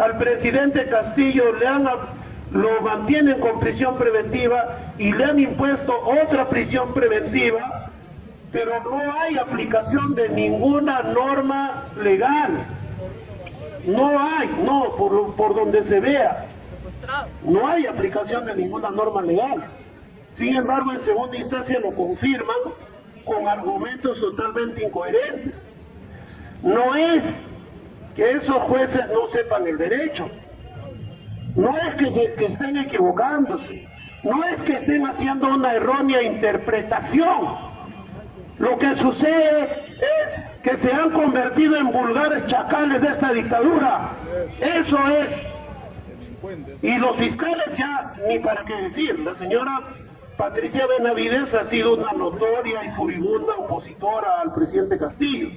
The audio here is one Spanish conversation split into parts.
Al presidente Castillo lo mantienen con prisión preventiva y le han impuesto otra prisión preventiva, pero no hay aplicación de ninguna norma legal. No hay, no, por donde se vea. No hay aplicación de ninguna norma legal. Sin embargo, en segunda instancia lo confirman con argumentos totalmente incoherentes. No es que esos jueces no sepan el derecho. No es que estén equivocándose. No es que estén haciendo una errónea interpretación. Lo que sucede es que se han convertido en vulgares chacales de esta dictadura. Eso es. Y los fiscales ya, ni para qué decir. La señora Patricia Benavides ha sido una notoria y furibunda opositora al presidente Castillo.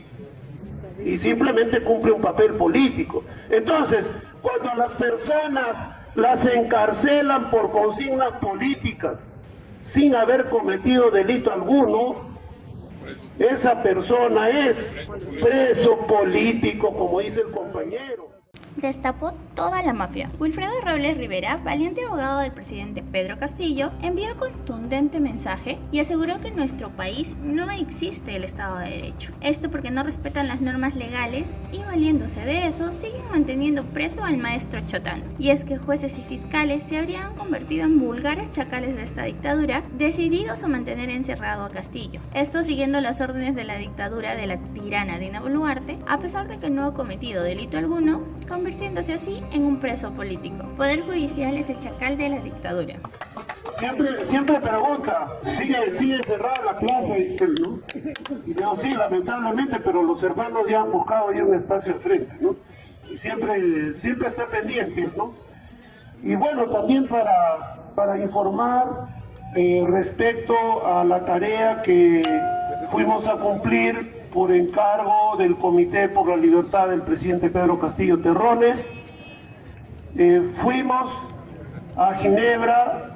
Y simplemente cumple un papel político. Entonces, cuando a las personas las encarcelan por consignas políticas, sin haber cometido delito alguno, esa persona es preso político, como dice el compañero. Destapó toda la mafia. Wilfredo Robles Rivera, valiente abogado del presidente Pedro Castillo, envió contundente mensaje y aseguró que en nuestro país no existe el Estado de Derecho. Esto porque no respetan las normas legales y, valiéndose de eso, siguen manteniendo preso al maestro Chotano. Y es que jueces y fiscales se habrían convertido en vulgares chacales de esta dictadura, decididos a mantener encerrado a Castillo. Esto siguiendo las órdenes de la dictadura de la tirana Dina Boluarte, a pesar de que no ha cometido delito alguno, convirtiéndose así en un preso político. Poder Judicial es el chacal de la dictadura. Siempre pregunta, sigue cerrada la clase, dice, ¿no? Y digo, sí, lamentablemente, pero los hermanos ya han buscado ahí un espacio al frente, ¿no? Y siempre está pendiente, ¿no? Y bueno, también para informar respecto a la tarea que fuimos a cumplir por encargo del Comité por la Libertad del presidente Pedro Castillo Terrones. Fuimos a Ginebra,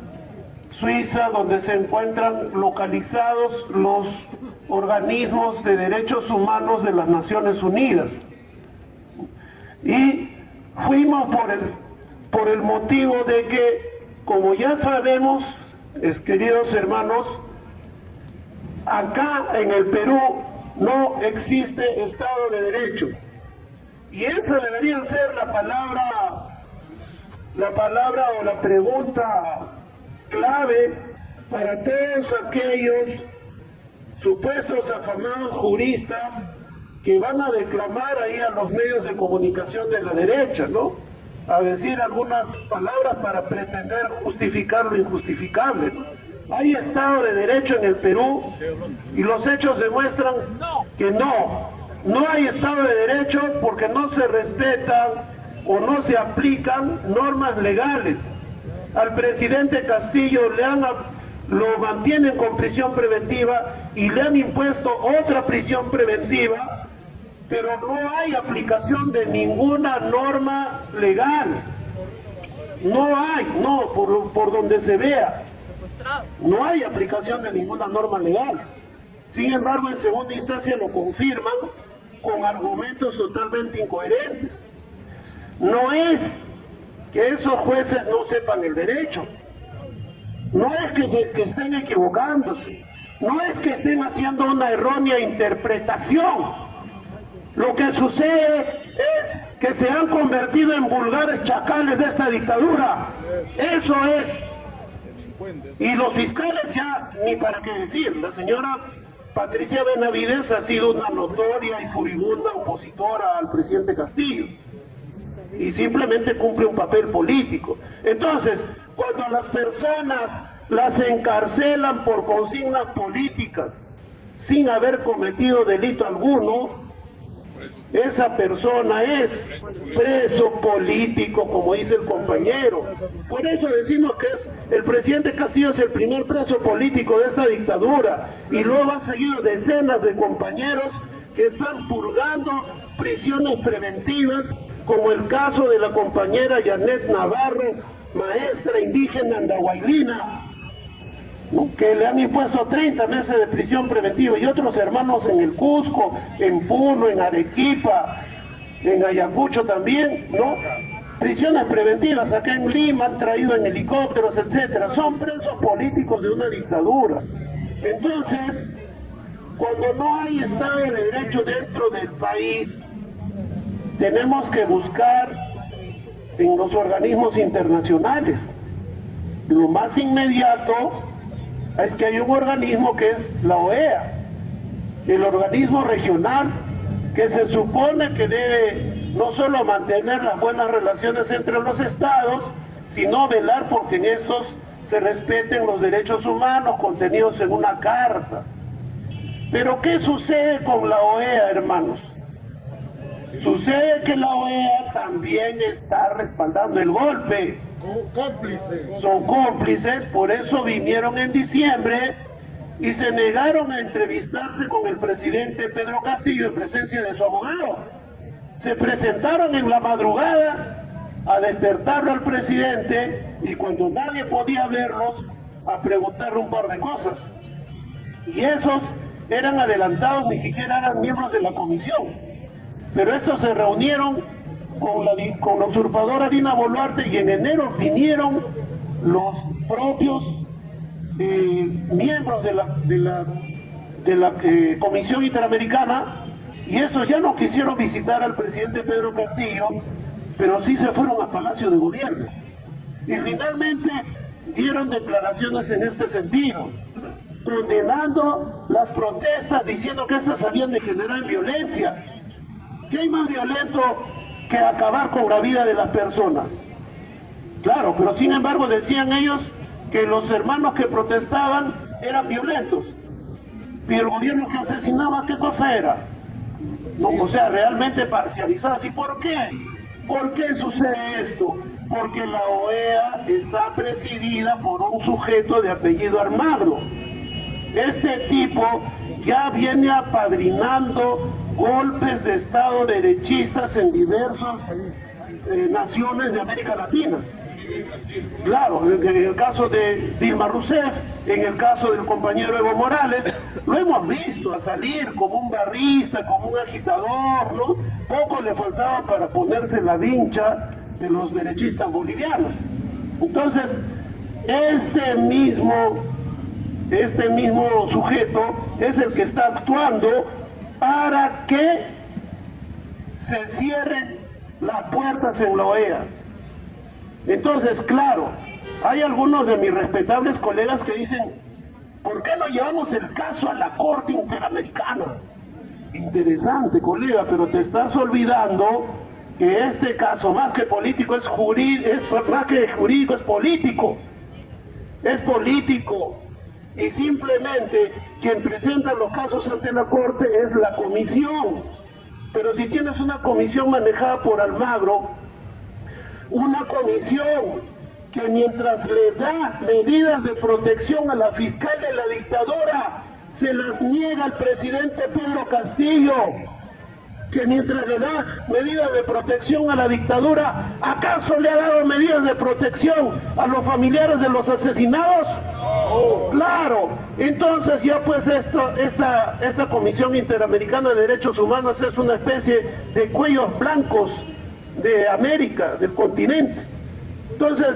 Suiza, donde se encuentran localizados los organismos de derechos humanos de las Naciones Unidas. Y fuimos por el motivo de que, como ya sabemos, queridos hermanos, acá en el Perú no existe Estado de Derecho. Y esa debería ser la palabra o la pregunta clave para todos aquellos supuestos afamados juristas que van a declamar ahí a los medios de comunicación de la derecha, ¿no? A decir algunas palabras para pretender justificar lo injustificable, ¿no? Hay Estado de Derecho en el Perú y los hechos demuestran que no hay Estado de Derecho porque no se respetan o no se aplican normas legales. Al presidente Castillo lo mantienen con prisión preventiva y le han impuesto otra prisión preventiva, pero no hay aplicación de ninguna norma legal. No hay, no, por donde se vea. No hay aplicación de ninguna norma legal. Sin embargo, en segunda instancia lo confirman con argumentos totalmente incoherentes. No es que esos jueces no sepan el derecho. No es que estén equivocándose. No es que estén haciendo una errónea interpretación. Lo que sucede es que se han convertido en vulgares chacales de esta dictadura. Eso es. Y los fiscales ya, ni para qué decir. La señora Patricia Benavides ha sido una notoria y furibunda opositora al presidente Castillo. Y simplemente cumple un papel político. Entonces, cuando a las personas las encarcelan por consignas políticas, sin haber cometido delito alguno, esa persona es preso político, como dice el compañero. Por eso decimos que el presidente Castillo es el primer preso político de esta dictadura, y luego han seguido decenas de compañeros que están purgando prisiones preventivas, como el caso de la compañera Janet Navarro, maestra indígena andahuaylina, que le han impuesto 30 meses de prisión preventiva, y otros hermanos en el Cusco, en Puno, en Arequipa, en Ayacucho también, ¿no? prisiones preventivas acá en Lima, han traído en helicópteros, etcétera. Son presos políticos de una dictadura. Entonces, cuando no hay Estado de Derecho dentro del país, tenemos que buscar en los organismos internacionales. Lo más inmediato es que hay un organismo que es la OEA, el organismo regional, que se supone que debe no solo mantener las buenas relaciones entre los estados, sino velar porque en estos se respeten los derechos humanos contenidos en una carta. Pero ¿qué sucede con la OEA, hermanos? Sucede que la OEA también está respaldando el golpe. Son cómplices, por eso vinieron en diciembre y se negaron a entrevistarse con el presidente Pedro Castillo en presencia de su abogado. Se presentaron en la madrugada a despertarlo al presidente y cuando nadie podía verlos, a preguntarle un par de cosas. Y esos eran adelantados, ni siquiera eran miembros de la comisión. Pero estos se reunieron con la usurpadora Dina Boluarte y en enero vinieron los propios miembros de la Comisión Interamericana y estos ya no quisieron visitar al presidente Pedro Castillo, pero sí se fueron a Palacio de Gobierno. Y finalmente dieron declaraciones en este sentido, condenando las protestas, diciendo que estas habían de generar violencia. ¿Qué hay más violento que acabar con la vida de las personas? Claro, pero sin embargo decían ellos que los hermanos que protestaban eran violentos. Y el gobierno que asesinaba, ¿qué cosa era? No, o sea, realmente parcializados. ¿Y por qué? ¿Por qué sucede esto? Porque la OEA está presidida por un sujeto de apellido Almagro. Este tipo ya viene apadrinando golpes de Estado derechistas en diversas naciones de América Latina. Claro, en el caso de Dilma Rousseff, en el caso del compañero Evo Morales, lo hemos visto a salir como un barrista, como un agitador, ¿no? Poco le faltaba para ponerse la vincha de los derechistas bolivianos. Entonces, este mismo sujeto es el que está actuando para que se cierren las puertas en la OEA. Entonces, claro, hay algunos de mis respetables colegas que dicen, ¿por qué no llevamos el caso a la Corte Interamericana? Interesante, colega, pero te estás olvidando que este caso, más que político, más que jurídico, es político. Es político. Y simplemente quien presenta los casos ante la Corte es la comisión. Pero si tienes una comisión manejada por Almagro, una comisión que mientras le da medidas de protección a la fiscal de la dictadura, se las niega al presidente Pedro Castillo, que mientras le da medidas de protección a la dictadura, ¿acaso le ha dado medidas de protección a los familiares de los asesinados? Claro, entonces ya pues esta Comisión Interamericana de Derechos Humanos es una especie de cuellos blancos de América, del continente. Entonces,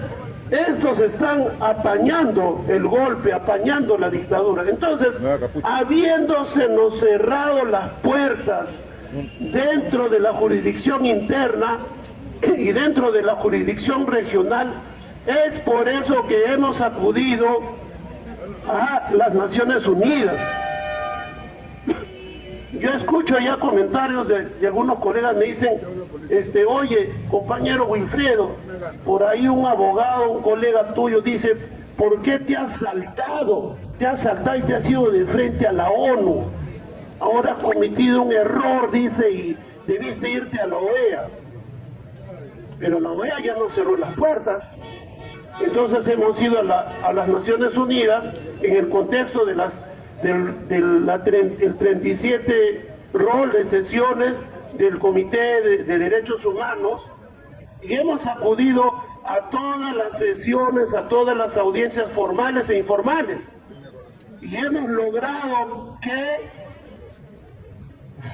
estos están apañando el golpe, apañando la dictadura. Entonces, habiéndosenos cerrado las puertas dentro de la jurisdicción interna y dentro de la jurisdicción regional, es por eso que hemos acudido a las Naciones Unidas. Yo escucho ya comentarios de algunos colegas, me dicen, oye, compañero Wilfredo, por ahí un abogado, un colega tuyo dice, ¿por qué te has saltado? Te has saltado y te has ido de frente a la ONU. Ahora has cometido un error, dice, y debiste irte a la OEA. Pero la OEA ya no cerró las puertas. Entonces hemos ido a las Naciones Unidas en el contexto del 37 rol de sesiones del Comité de Derechos Humanos y hemos acudido a todas las sesiones, a todas las audiencias formales e informales y hemos logrado que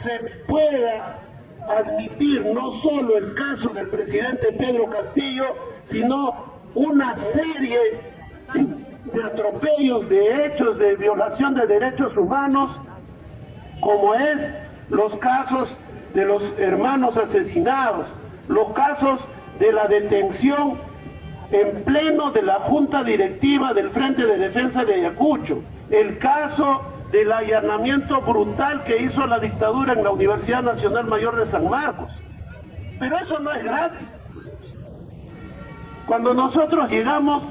se pueda admitir no solo el caso del presidente Pedro Castillo, sino una serie de atropellos, de hechos de violación de derechos humanos, como es los casos de los hermanos asesinados, los casos de la detención en pleno de la Junta Directiva del Frente de Defensa de Ayacucho, el caso del allanamiento brutal que hizo la dictadura en la Universidad Nacional Mayor de San Marcos. Pero eso no es gratis. Cuando nosotros llegamos,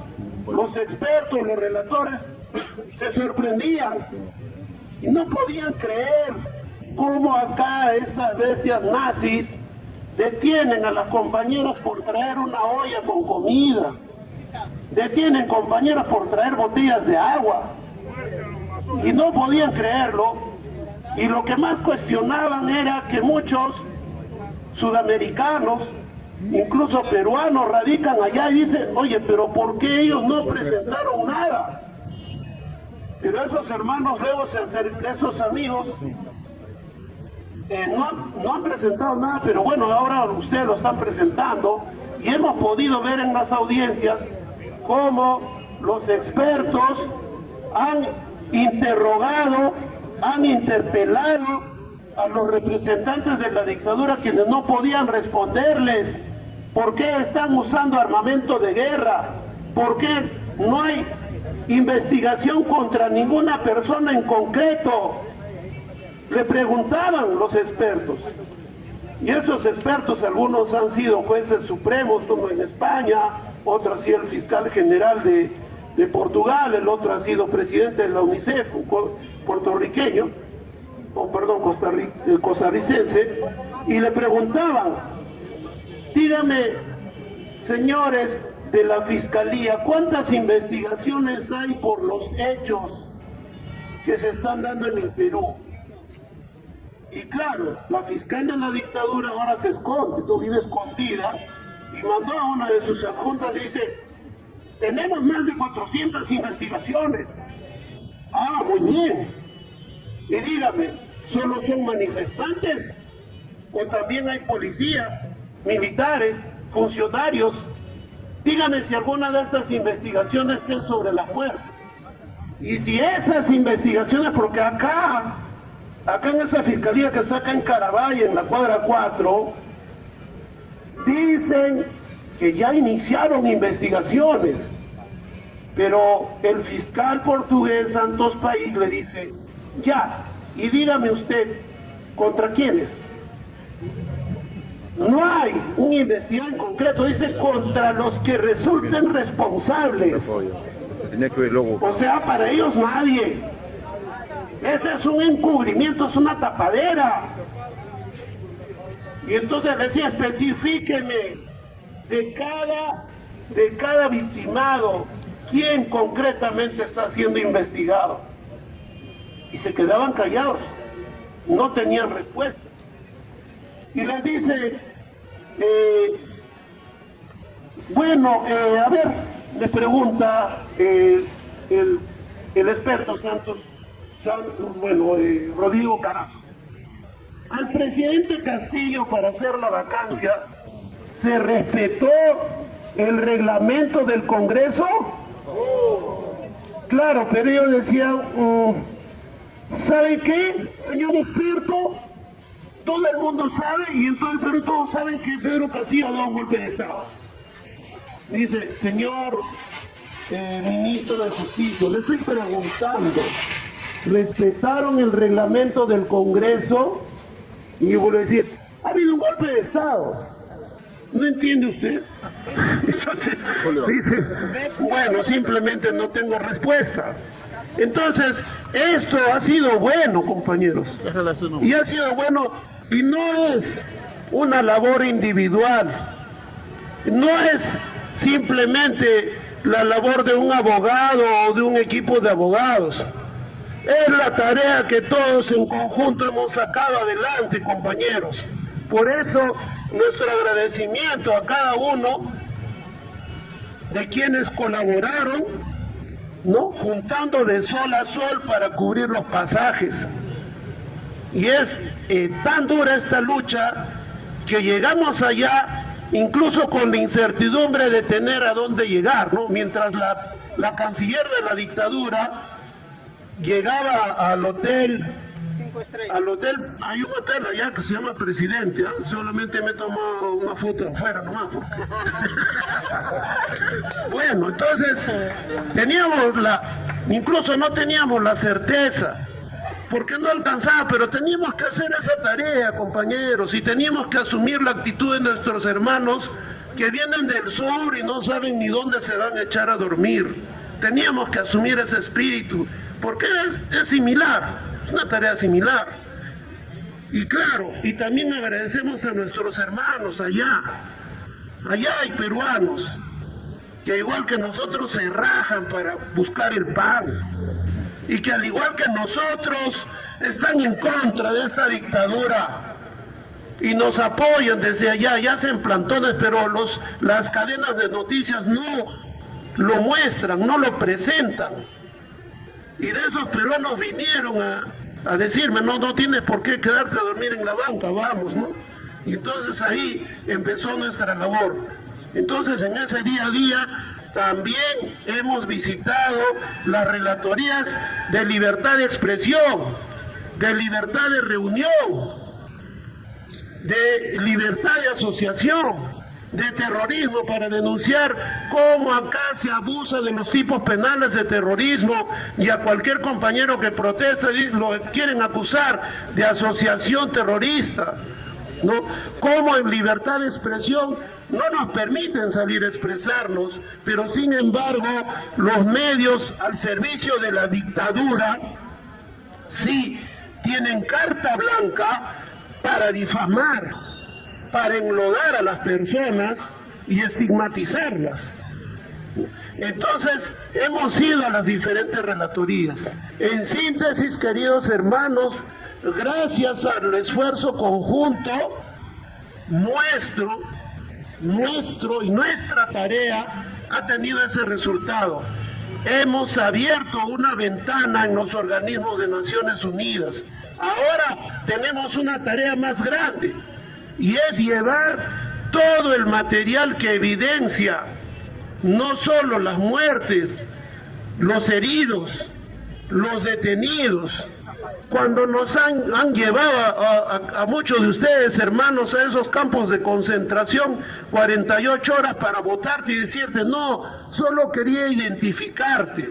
los expertos, los relatores, se sorprendían y no podían creer cómo acá estas bestias nazis detienen a las compañeras por traer una olla con comida, detienen compañeras por traer botellas de agua, y no podían creerlo, y lo que más cuestionaban era que muchos sudamericanos, incluso peruanos, radican allá y dicen, oye, pero ¿por qué ellos no presentaron nada? Pero esos hermanos luego, esos amigos, no han presentado nada, pero bueno, ahora ustedes lo están presentando, y hemos podido ver en las audiencias cómo los expertos han interrogado, han interpelado a los representantes de la dictadura, quienes no podían responderles por qué están usando armamento de guerra, por qué no hay investigación contra ninguna persona en concreto. Le preguntaban los expertos, y estos expertos, algunos han sido jueces supremos, uno en España, otro ha sido el fiscal general de Portugal, el otro ha sido presidente de la UNICEF, un puertorriqueño, costarricense, y le preguntaban, dígame, señores de la Fiscalía, ¿cuántas investigaciones hay por los hechos que se están dando en el Perú? Y claro, la fiscal de la dictadura ahora se esconde, vive escondida, y mandó a una de sus adjuntas y dice, tenemos más de 400 investigaciones. Ah, muy bien. Y dígame, ¿solo son manifestantes? ¿O también hay policías, militares, funcionarios? Dígame si alguna de estas investigaciones es sobre la muerte. Y si esas investigaciones, porque acá en esa fiscalía que está acá en Carabay, en la cuadra 4, dicen que ya iniciaron investigaciones, pero el fiscal portugués Santos País le dice, ya, y dígame usted, ¿contra quiénes? No hay un investigado en concreto, dice contra los que resulten responsables. O sea, para ellos nadie. Ese es un encubrimiento, es una tapadera. Y entonces decía, especifíqueme de cada victimado, quién concretamente está siendo investigado. Y se quedaban callados, no tenían respuesta. Y les dice, a ver, le pregunta el experto Rodrigo Carazo, al presidente Castillo, para hacer la vacancia, ¿se respetó el reglamento del Congreso? Claro, pero ellos decían, ¿sabe qué, señor experto? Todo el mundo sabe, y entonces pero todos saben que Pedro Castillo ha dado un golpe de Estado. Dice, señor ministro de Justicia, le estoy preguntando, ¿respetaron el reglamento del Congreso? Y yo vuelvo a decir, ha habido un golpe de Estado. ¿No entiende usted? Entonces, dice, bueno, simplemente no tengo respuesta. Entonces, esto ha sido bueno, compañeros. Y ha sido bueno, y no es una labor individual. No es simplemente la labor de un abogado o de un equipo de abogados. Es la tarea que todos en conjunto hemos sacado adelante, compañeros. Por eso, nuestro agradecimiento a cada uno de quienes colaboraron, ¿no?, juntando de sol a sol para cubrir los pasajes. Y es tan dura esta lucha que llegamos allá incluso con la incertidumbre de tener a dónde llegar, ¿no? Mientras la canciller de la dictadura llegaba al hotel, hay un hotel allá que se llama Presidente, ¿eh? Solamente me tomó una foto afuera nomás. Bueno, entonces incluso no teníamos la certeza, porque no alcanzaba, pero teníamos que hacer esa tarea, compañeros, y teníamos que asumir la actitud de nuestros hermanos que vienen del sur y no saben ni dónde se van a echar a dormir. Teníamos que asumir ese espíritu, porque es similar, es una tarea similar. Y claro, y también agradecemos a nuestros hermanos allá hay peruanos que igual que nosotros se rajan para buscar el pan, y que al igual que nosotros están en contra de esta dictadura y nos apoyan desde allá, y hacen plantones, pero las cadenas de noticias no lo muestran, no lo presentan. Y de esos peruanos vinieron a decirme, no tienes por qué quedarte a dormir en la banca, vamos, ¿no? Y entonces ahí empezó nuestra labor. Entonces en ese día a día también hemos visitado las relatorías de libertad de expresión, de libertad de reunión, de libertad de asociación, de terrorismo, para denunciar cómo acá se abusa de los tipos penales de terrorismo, y a cualquier compañero que protesta lo quieren acusar de asociación terrorista, ¿no? Cómo en libertad de expresión no nos permiten salir a expresarnos, pero sin embargo los medios al servicio de la dictadura sí tienen carta blanca para difamar, para enlodar a las personas y estigmatizarlas. Entonces hemos ido a las diferentes relatorías. En síntesis, queridos hermanos, gracias al esfuerzo conjunto nuestro y nuestra tarea ha tenido ese resultado. Hemos abierto una ventana en los organismos de Naciones Unidas. Ahora tenemos una tarea más grande, y es llevar todo el material que evidencia no solo las muertes, los heridos, los detenidos, cuando nos han llevado a muchos de ustedes, hermanos, a esos campos de concentración, 48 horas para votarte y decirte, no, solo quería identificarte.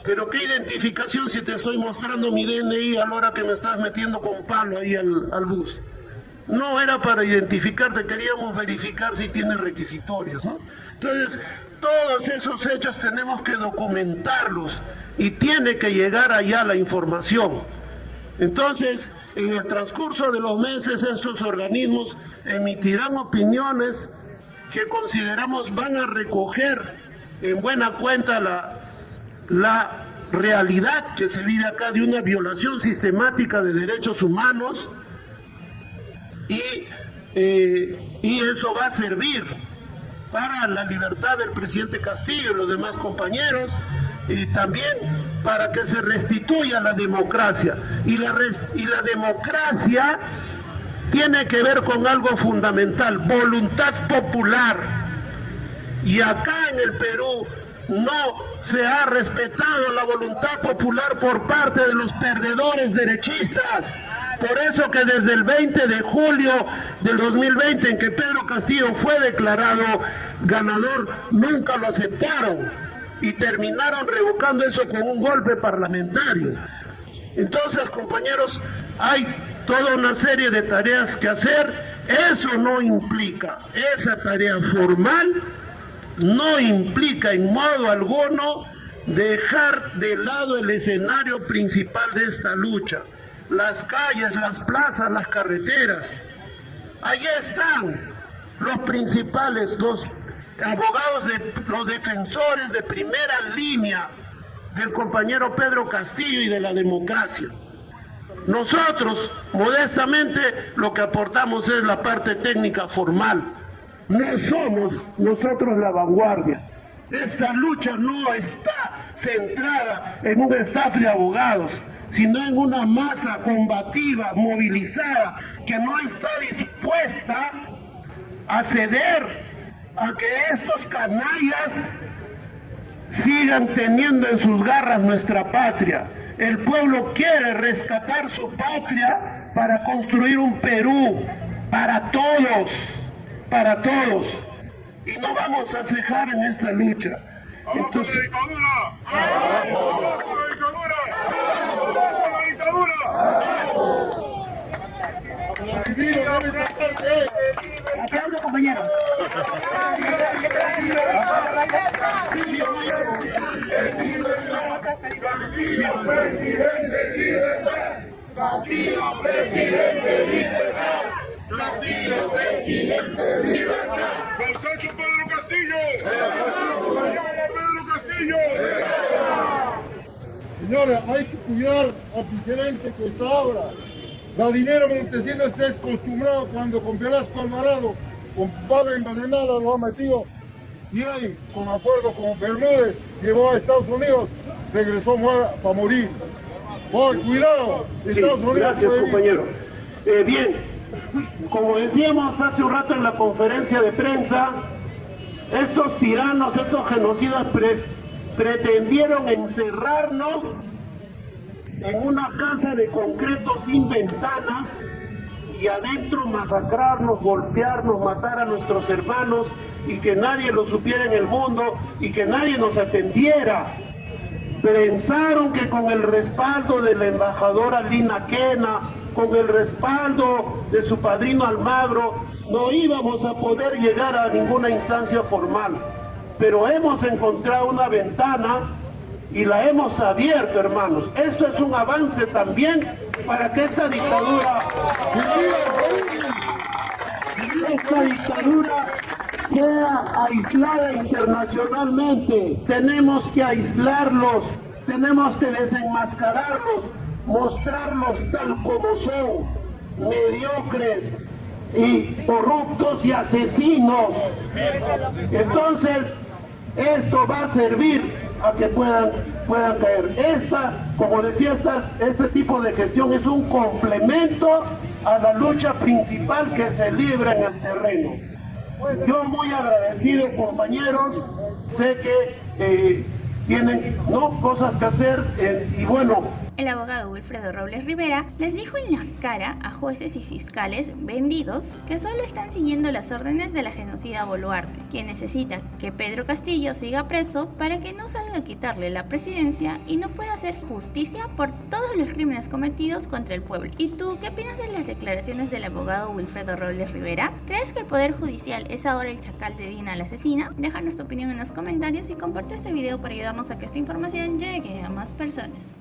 Pero ¿qué identificación si te estoy mostrando mi DNI a la hora que me estás metiendo con palo ahí al bus? No era para identificarte, queríamos verificar si tienes requisitorios, ¿no? Entonces, todos esos hechos tenemos que documentarlos y tiene que llegar allá la información. Entonces, en el transcurso de los meses, estos organismos emitirán opiniones que consideramos van a recoger en buena cuenta la realidad que se vive acá de una violación sistemática de derechos humanos, y eso va a servir para la libertad del presidente Castillo y los demás compañeros, y también para que se restituya la democracia. Y la democracia tiene que ver con algo fundamental, voluntad popular. Y acá en el Perú no se ha respetado la voluntad popular por parte de los perdedores derechistas. Por eso que desde el 20 de julio del 2020, en que Pedro Castillo fue declarado ganador, nunca lo aceptaron y terminaron revocando eso con un golpe parlamentario. Entonces, compañeros, hay toda una serie de tareas que hacer. Eso no implica, esa tarea formal no implica en modo alguno dejar de lado el escenario principal de esta lucha. Las calles, las plazas, las carreteras. Allí están los principales, los abogados, los defensores de primera línea del compañero Pedro Castillo y de la democracia. Nosotros, modestamente, lo que aportamos es la parte técnica formal. No somos nosotros la vanguardia. Esta lucha no está centrada en un staff de abogados, sino en una masa combativa, movilizada, que no está dispuesta a ceder a que estos canallas sigan teniendo en sus garras nuestra patria. El pueblo quiere rescatar su patria para construir un Perú para todos, para todos. Y no vamos a cejar en esta lucha. Entonces, Aplauso, compañeros. Castillo, presidente, libertad. Castillo, presidente, libertad. ¡Balsacho Pedro Castillo! ¡Mañana Pedro Castillo! Señores, hay que cuidar al presidente que está ahora. Vladimiro Montesinos se es acostumbrado cuando con Velasco Alvarado, con bala envenenada lo ha metido y ahí, con acuerdo con Bermúdez, llevó a Estados Unidos, regresó para morir. Cuidado, Estados Unidos. Gracias, compañero. Bien, como decíamos hace un rato en la conferencia de prensa, estos tiranos, estos genocidas pretendieron encerrarnos en una casa de concreto sin ventanas y adentro masacrarnos, golpearnos, matar a nuestros hermanos y que nadie lo supiera en el mundo y que nadie nos atendiera. Pensaron que con el respaldo de la embajadora Lina Quena, con el respaldo de su padrino Almagro, no íbamos a poder llegar a ninguna instancia formal. Pero hemos encontrado una ventana y la hemos abierto, hermanos. Esto es un avance también para que esta dictadura sea aislada internacionalmente. Tenemos que aislarlos, tenemos que desenmascararlos, mostrarlos tal como son, mediocres y corruptos y asesinos. Entonces, esto va a servir a que puedan caer. Como decía, este tipo de gestión es un complemento a la lucha principal que se libra en el terreno. Yo muy agradecido, compañeros, sé que tienen cosas que hacer y bueno. El abogado Wilfredo Robles Rivera les dijo en la cara a jueces y fiscales vendidos que solo están siguiendo las órdenes de la genocida Boluarte, quien necesita que Pedro Castillo siga preso para que no salga a quitarle la presidencia y no pueda hacer justicia por todos los crímenes cometidos contra el pueblo. ¿Y tú qué opinas de las declaraciones del abogado Wilfredo Robles Rivera? ¿Crees que el Poder Judicial es ahora el chacal de Dina la asesina? Déjanos tu opinión en los comentarios y comparte este video para ayudarnos a que esta información llegue a más personas.